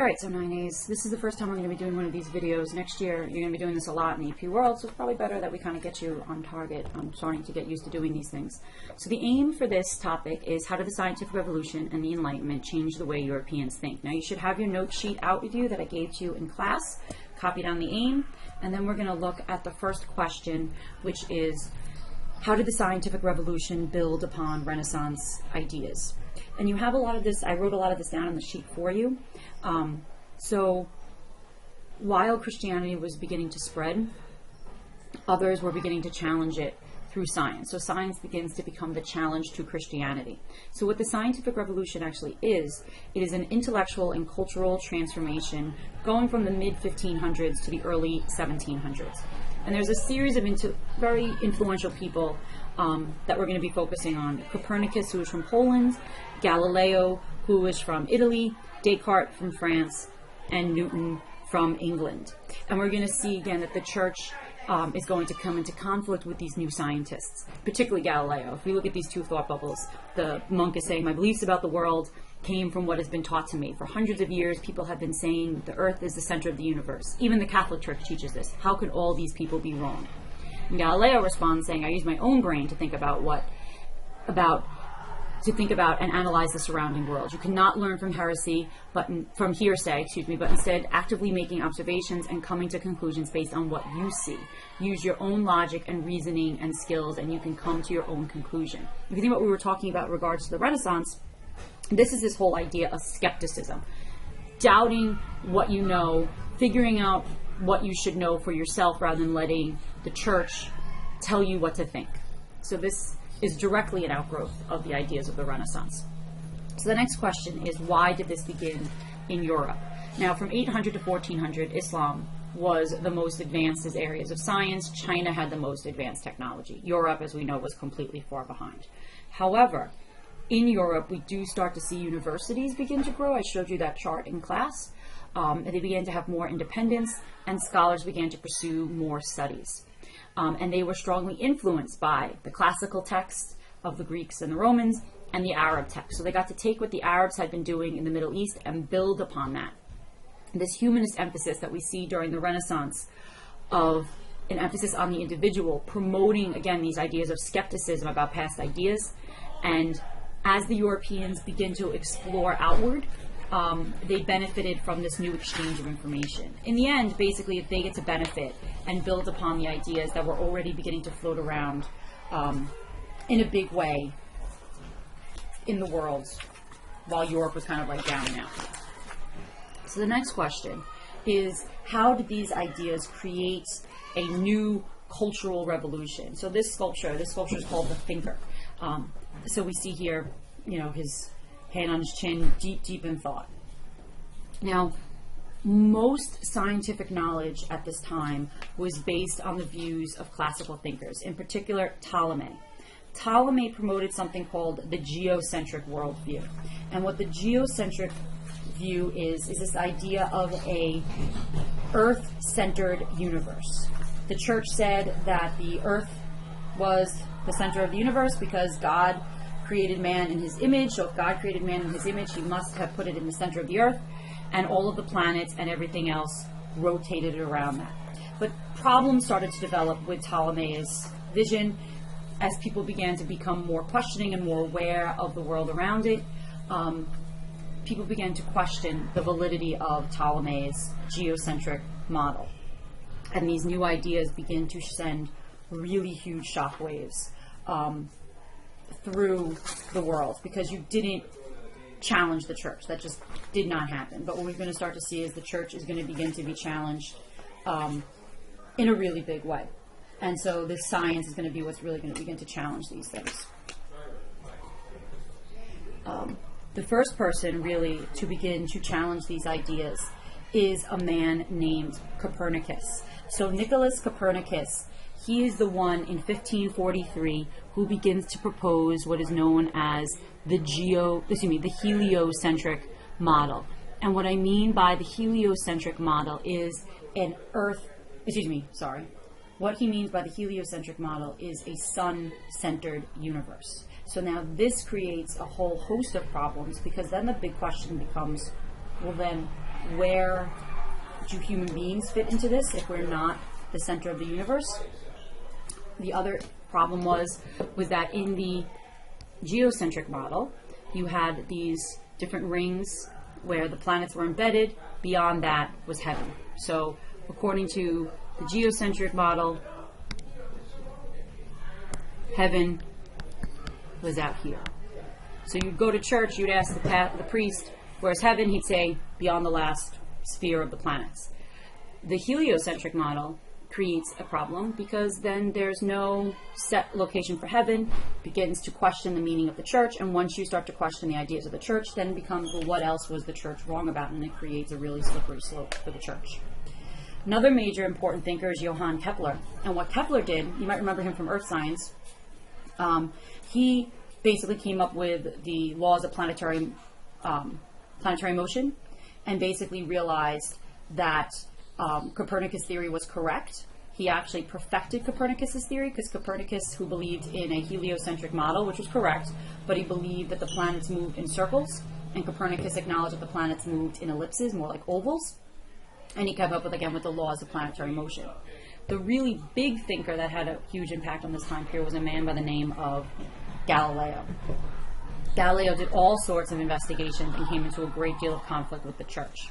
Alright, so 9As, this is the first time I'm going to be doing one of these videos. Next year, you're going to be doing this a lot in the EP world, so it's probably better that we kind of get you on target. I'm starting to get used to doing these things. So the aim for this topic is how did the scientific revolution and the Enlightenment change the way Europeans think? Now, you should have your note sheet out with you that I gave to you in class. Copy down the aim, and then we're going to look at the first question, which is, how did the scientific revolution build upon Renaissance ideas? And you have a lot of this, I wrote a lot of this down on the sheet for you. So while Christianity was beginning to spread, others were beginning to challenge it through science. So science begins to become the challenge to Christianity. So what the scientific revolution actually is, it is an intellectual and cultural transformation going from the mid-1500s to the early 1700s. And there's a series of very influential people that we're going to be focusing on. Copernicus, who was from Poland, Galileo, who was from Italy, Descartes from France, and Newton from England. And we're going to see again that the church is going to come into conflict with these new scientists, particularly Galileo. If we look at these two thought bubbles, the monk is saying, my beliefs about the world came from what has been taught to me. For hundreds of years, people have been saying the earth is the center of the universe. Even the Catholic Church teaches this. How could all these people be wrong? And Galileo responds saying, I use my own brain to think about and analyze the surrounding world. You cannot learn from heresy, from hearsay, but instead actively making observations and coming to conclusions based on what you see. Use your own logic and reasoning and skills, and you can come to your own conclusion. If you think about what we were talking about in regards to the Renaissance, this is this whole idea of skepticism. Doubting what you know, figuring out what you should know for yourself rather than letting the church tell you what to think. So this is directly an outgrowth of the ideas of the Renaissance. So the next question is, why did this begin in Europe? Now, from 800 to 1400, Islam was the most advanced as areas of science. China had the most advanced technology. Europe, as we know, was completely far behind. However, in Europe, we do start to see universities begin to grow. I showed you that chart in class. They began to have more independence, and scholars began to pursue more studies. And they were strongly influenced by the classical text of the Greeks and the Romans and the Arab text. So they got to take what the Arabs had been doing in the Middle East and build upon that. This humanist emphasis that we see during the Renaissance of an emphasis on the individual, promoting, again, these ideas of skepticism about past ideas. And as the Europeans begin to explore outward, they benefited from this new exchange of information. In the end, basically, if they get to benefit and build upon the ideas that were already beginning to float around in a big way in the world, while Europe was kind of like down and out. So the next question is, how did these ideas create a new cultural revolution? So this sculpture is called The Thinker. So we see here, his hand on his chin, deep in thought. Now, most scientific knowledge at this time was based on the views of classical thinkers, in particular Ptolemy. Ptolemy promoted something called the geocentric worldview. And what the geocentric view is this idea of a earth-centered universe. The church said that the earth was the center of the universe because God created man in his image. So if God created man in his image, he must have put it in the center of the earth, and all of the planets and everything else rotated around that. But problems started to develop with Ptolemy's vision as people began to become more questioning and more aware of the world around it. People began to question the validity of Ptolemy's geocentric model. And these new ideas begin to send really huge shockwaves through the world, because you didn't challenge the church. That just did not happen. But what we're going to start to see is the church is going to begin to be challenged in a really big way. And so this science is going to be what's really going to begin to challenge these things. The first person really to begin to challenge these ideas is a man named Copernicus. So Nicholas Copernicus, he is the one in 1543 who begins to propose what is known as the heliocentric model. And what I mean by the heliocentric model is what he means by the heliocentric model is a sun-centered universe. So now this creates a whole host of problems, because then the big question becomes, well then, where do human beings fit into this if we're not the center of the universe? The other problem was that in the geocentric model, you had these different rings where the planets were embedded. Beyond that was heaven. So according to the geocentric model, heaven was out here. So you'd go to church, you'd ask the priest, where's heaven? He'd say, beyond the last sphere of the planets. The heliocentric model creates a problem because then there's no set location for heaven, begins to question the meaning of the church, and once you start to question the ideas of the church, then it becomes, well, what else was the church wrong about? And it creates a really slippery slope for the church. Another major important thinker is Johann Kepler. And what Kepler did, you might remember him from earth science, he basically came up with the laws of planetary motion, and basically realized that Copernicus' theory was correct. He actually perfected Copernicus' theory, because Copernicus, who believed in a heliocentric model, which was correct, but he believed that the planets moved in circles, and Copernicus acknowledged that the planets moved in ellipses, more like ovals, and he came up with the laws of planetary motion. The really big thinker that had a huge impact on this time period was a man by the name of Galileo. Galileo did all sorts of investigations and came into a great deal of conflict with the church.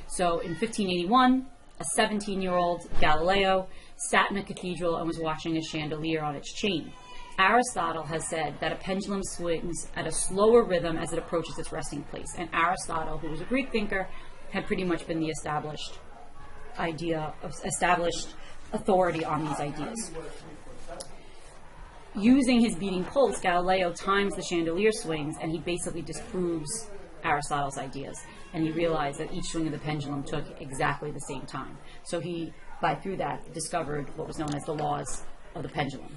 So in 1581, a 17-year-old Galileo sat in a cathedral and was watching a chandelier on its chain. Aristotle has said that a pendulum swings at a slower rhythm as it approaches its resting place. And Aristotle, who was a Greek thinker, had pretty much been the established authority on these ideas. Using his beating pulse, Galileo times the chandelier swings, and he basically disproves Aristotle's ideas. And he realized that each swing of the pendulum took exactly the same time. So he, through that, discovered what was known as the laws of the pendulum.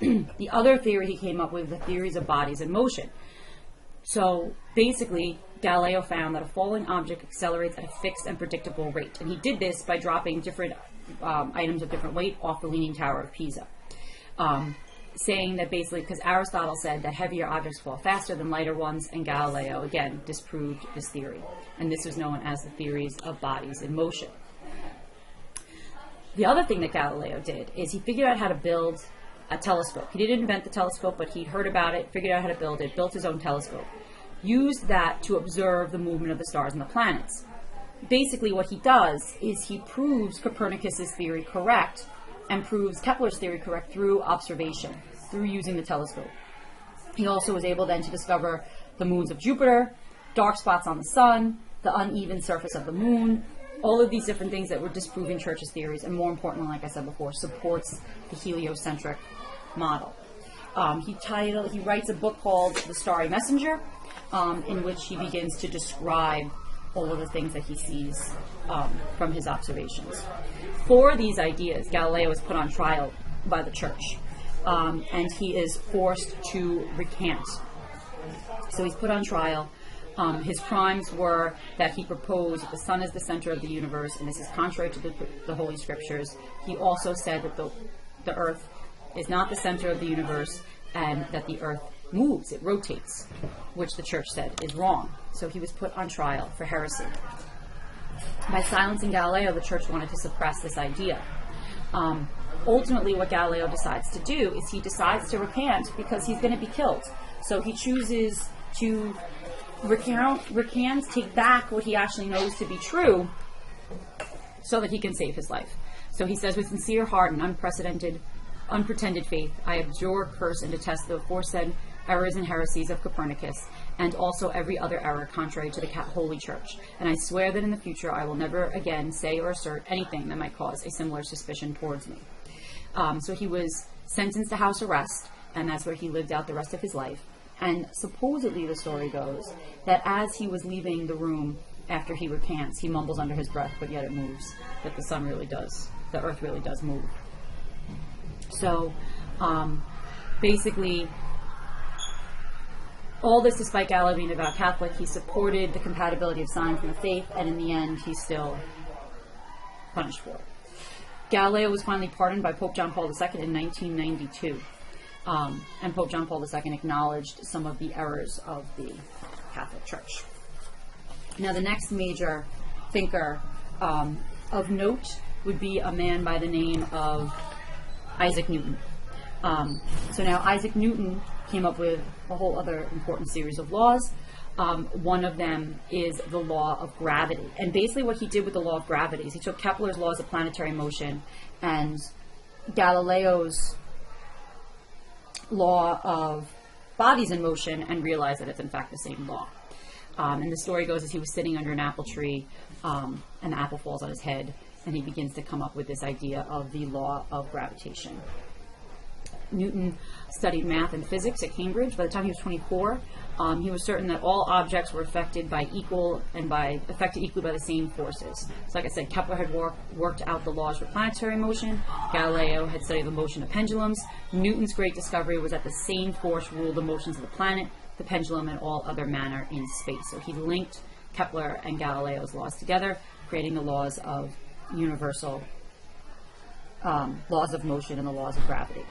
The other theory he came up with were the theories of bodies in motion. So basically, Galileo found that a falling object accelerates at a fixed and predictable rate. And he did this by dropping different items of different weight off the Leaning Tower of Pisa. Saying that basically, because Aristotle said that heavier objects fall faster than lighter ones, and Galileo, again, disproved this theory. And this was known as the theories of bodies in motion. The other thing that Galileo did is he figured out how to build a telescope. He didn't invent the telescope, but he'd heard about it, figured out how to build it, built his own telescope. Used that to observe the movement of the stars and the planets. Basically what he does is he proves Copernicus' theory correct, and proves Kepler's theory correct through observation, through using the telescope. He also was able then to discover the moons of Jupiter, dark spots on the sun, the uneven surface of the moon, all of these different things that were disproving Church's theories, and more importantly, like I said before, supports the heliocentric model. He writes a book called The Starry Messenger, in which he begins to describe all of the things that he sees from his observations. For these ideas, Galileo is put on trial by the church, and he is forced to recant. So he's put on trial. His crimes were that he proposed that the sun is the center of the universe, and this is contrary to the Holy Scriptures. He also said that the earth is not the center of the universe, and that the earth moves, it rotates, which the church said is wrong. So he was put on trial for heresy. By silencing Galileo, the church wanted to suppress this idea. Ultimately, what Galileo decides to do is he decides to recant because he's going to be killed. So he chooses to recant, take back what he actually knows to be true, so that he can save his life. So he says, with sincere heart and unpretended faith, I abjure, curse, and detest the aforesaid errors and heresies of Copernicus, and also every other error contrary to the Holy Church. And I swear that in the future I will never again say or assert anything that might cause a similar suspicion towards me. So he was sentenced to house arrest, and that's where he lived out the rest of his life. And supposedly the story goes that as he was leaving the room after he recants, he mumbles under his breath, but yet it moves, that the earth really does move. So basically, all this despite Galileo being a devout Catholic, he supported the compatibility of science and the faith, and in the end, he's still punished for it. Galileo was finally pardoned by Pope John Paul II in 1992. And Pope John Paul II acknowledged some of the errors of the Catholic Church. Now, the next major thinker of note would be a man by the name of Isaac Newton. So now Isaac Newton came up with a whole other important series of laws. One of them is the law of gravity. And basically what he did with the law of gravity is he took Kepler's laws of planetary motion and Galileo's law of bodies in motion and realized that it's in fact the same law. And the story goes as he was sitting under an apple tree and the apple falls on his head and he begins to come up with this idea of the law of gravitation. Newton studied math and physics at Cambridge. By the time he was 24, he was certain that all objects were affected equally by the same forces. So like I said, Kepler had worked out the laws for planetary motion. Galileo had studied the motion of pendulums. Newton's great discovery was that the same force ruled the motions of the planet, the pendulum, and all other matter in space. So he linked Kepler and Galileo's laws together, creating the laws of universal laws of motion and the laws of gravity.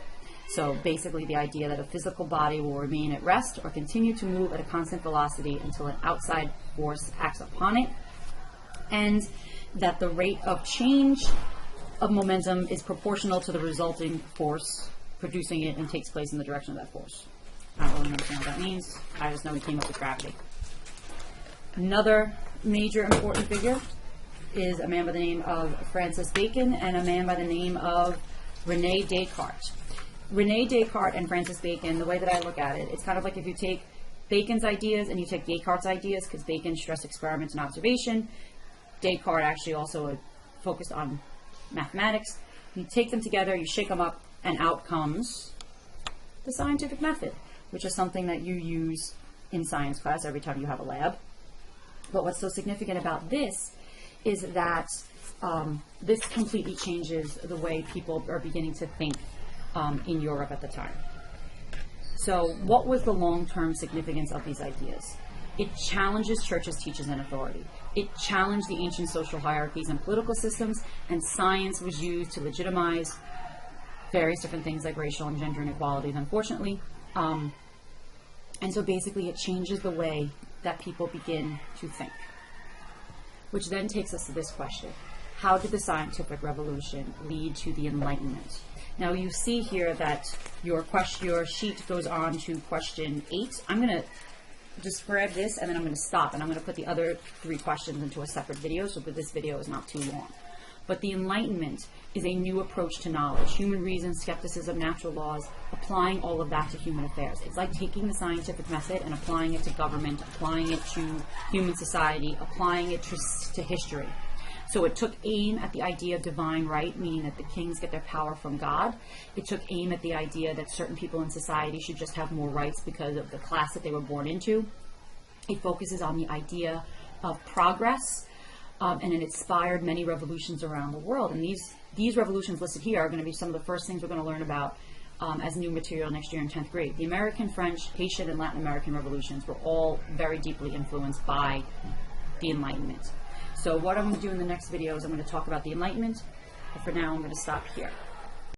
So basically the idea that a physical body will remain at rest or continue to move at a constant velocity until an outside force acts upon it, and that the rate of change of momentum is proportional to the resulting force producing it and takes place in the direction of that force. I don't really understand what that means. I just know he came up with gravity. Another major important figure is a man by the name of Francis Bacon and a man by the name of René Descartes. René Descartes and Francis Bacon, the way that I look at it, it's kind of like if you take Bacon's ideas and you take Descartes' ideas, because Bacon stressed experiments and observation. Descartes actually also focused on mathematics. You take them together, you shake them up, and out comes the scientific method, which is something that you use in science class every time you have a lab. But what's so significant about this is that this completely changes the way people are beginning to think in Europe at the time. So what was the long-term significance of these ideas? It challenges churches, teachers, and authority. It challenged the ancient social hierarchies and political systems, and science was used to legitimize various different things like racial and gender inequalities, unfortunately. And so basically it changes the way that people begin to think. Which then takes us to this question. How did the scientific revolution lead to the Enlightenment? Now you see here that your sheet goes on to question 8. I'm going to describe this and then I'm going to stop and I'm going to put the other 3 questions into a separate video so that this video is not too long. But the Enlightenment is a new approach to knowledge, human reason, skepticism, natural laws, applying all of that to human affairs. It's like taking the scientific method and applying it to government, applying it to human society, applying it to history. So it took aim at the idea of divine right, meaning that the kings get their power from God. It took aim at the idea that certain people in society should just have more rights because of the class that they were born into. It focuses on the idea of progress, and it inspired many revolutions around the world. And these revolutions listed here are going to be some of the first things we're going to learn about as new material next year in 10th grade. The American, French, Haitian, and Latin American revolutions were all very deeply influenced by the Enlightenment. So what I'm going to do in the next video is I'm going to talk about the Enlightenment, but for now I'm going to stop here.